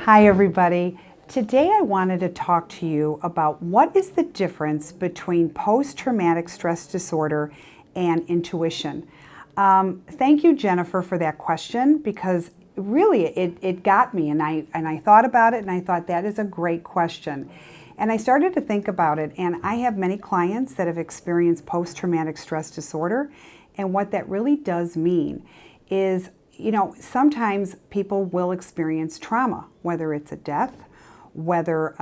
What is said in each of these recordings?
Hi everybody. Today I wanted to talk to you about what is the difference between post-traumatic stress disorder and intuition. Thank you, Jennifer, for that question, because really it got me, and I thought about it and I thought that is a great question. And I started to think about it, and I have many clients that have experienced post-traumatic stress disorder, and what that really does mean is, sometimes people will experience trauma, whether it's a death, whether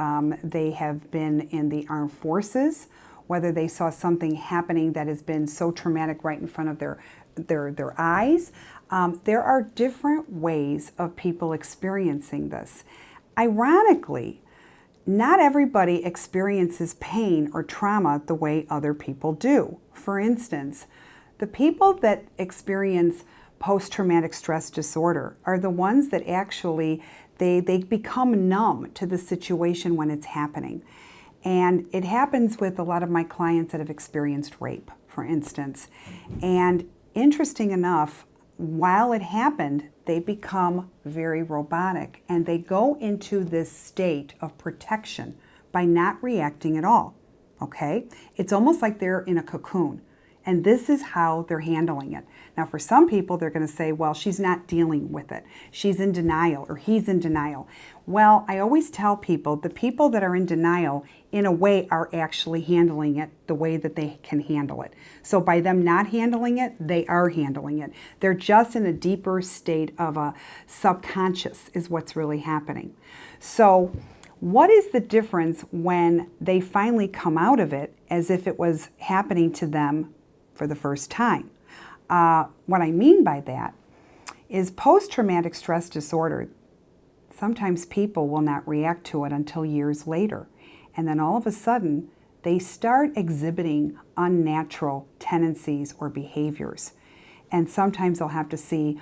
they have been in the armed forces, whether they saw something happening that has been so traumatic right in front of their eyes. There are different ways of people experiencing this. Ironically, not everybody experiences pain or trauma the way other people do. For instance, the people that experience post-traumatic stress disorder are the ones that actually, they become numb to the situation when it's happening. And it happens with a lot of my clients that have experienced rape, for instance. And interesting enough, while it happened, they become very robotic and they go into this state of protection by not reacting at all, okay? It's almost like they're in a cocoon. And this is how they're handling it. Now, for some people, they're going to say, well, she's not dealing with it. She's in denial, or he's in denial. Well, I always tell people, the people that are in denial, in a way, are actually handling it the way that they can handle it. So by them not handling it, they are handling it. They're just in a deeper state of a subconscious is what's really happening. So what is the difference when they finally come out of it as if it was happening to them for the first time? What I mean by that is post-traumatic stress disorder, sometimes people will not react to it until years later. And then all of a sudden, they start exhibiting unnatural tendencies or behaviors. And sometimes they'll have to see,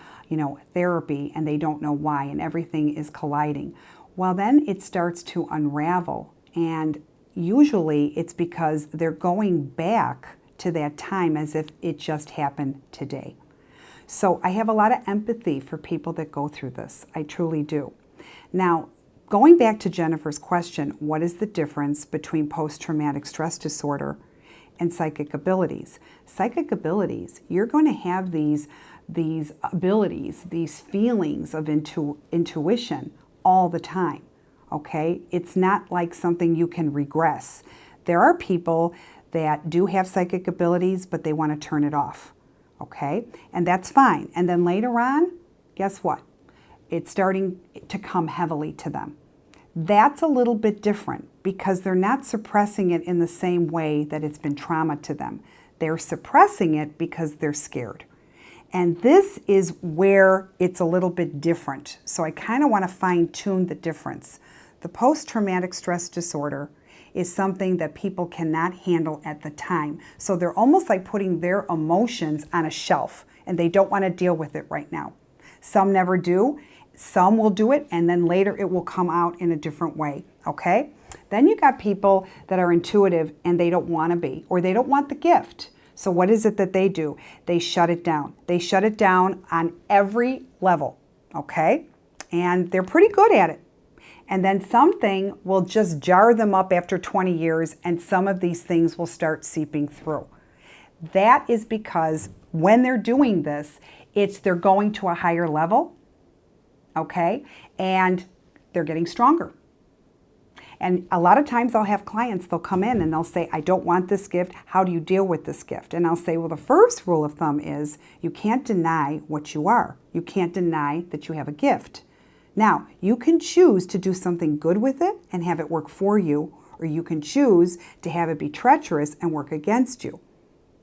therapy, and they don't know why, and everything is colliding. Well, then it starts to unravel. And usually it's because they're going back to that time as if it just happened today. So I have a lot of empathy for people that go through this. I truly do. Now, going back to Jennifer's question, what is the difference between post-traumatic stress disorder and psychic abilities? Psychic abilities, you're going to have these abilities, these feelings of intuition all the time, okay? It's not like something you can regress. There are people that do have psychic abilities, but they want to turn it off, okay? And that's fine. And then later on, guess what? It's starting to come heavily to them. That's a little bit different because they're not suppressing it in the same way that it's been trauma to them. They're suppressing it because they're scared. And this is where it's a little bit different. So I kind of want to fine-tune the difference. The post-traumatic stress disorder is something that people cannot handle at the time. So they're almost like putting their emotions on a shelf and they don't want to deal with it right now. Some never do. Some will do it and then later it will come out in a different way, okay? Then you got people that are intuitive and they don't want to be, or they don't want the gift. So what is it that they do? They shut it down. They shut it down on every level, okay? And they're pretty good at it. And then something will just jar them up after 20 years and some of these things will start seeping through. That is because when they're doing this, they're going to a higher level, okay? And they're getting stronger. And a lot of times I'll have clients, they'll come in and they'll say, I don't want this gift. How do you deal with this gift? And I'll say, well, the first rule of thumb is you can't deny what you are. You can't deny that you have a gift. Now, you can choose to do something good with it and have it work for you, or you can choose to have it be treacherous and work against you.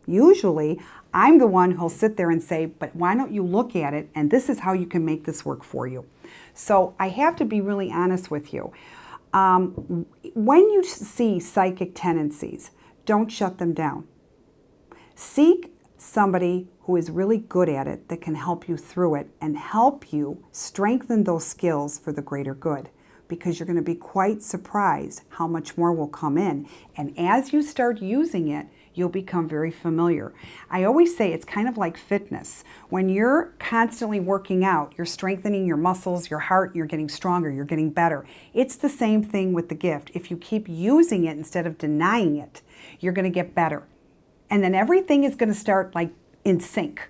Usually, I'm the one who'll sit there and say, but why don't you look at it, and this is how you can make this work for you. So I have to be really honest with you. When you see psychic tendencies, don't shut them down. Seek somebody who is really good at it that can help you through it and help you strengthen those skills for the greater good, because you're going to be quite surprised how much more will come in. And as you start using it, you'll become very familiar. I always say it's kind of like fitness. When you're constantly working out, you're strengthening your muscles, your heart, you're getting stronger, you're getting better. It's the same thing with the gift. If you keep using it instead of denying it, you're going to get better. And then everything is going to start like in sync.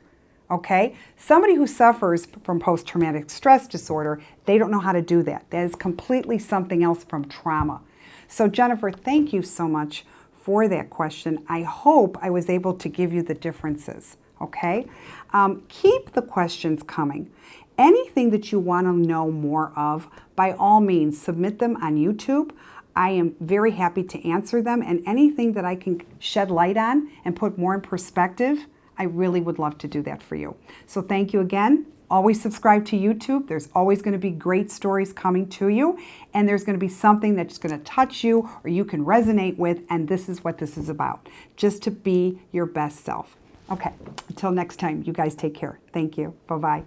Okay? Somebody who suffers from post-traumatic stress disorder, they don't know how to do that. That is completely something else from trauma. So Jennifer, thank you so much for that question. I hope I was able to give you the differences. Okay? Keep the questions coming. Anything that you want to know more of, by all means, submit them on YouTube. I am very happy to answer them, and anything that I can shed light on and put more in perspective, I really would love to do that for you. So thank you again. Always subscribe to YouTube. There's always going to be great stories coming to you, and there's going to be something that's going to touch you or you can resonate with, and this is what this is about, just to be your best self. Okay, until next time, you guys take care. Thank you. Bye-bye.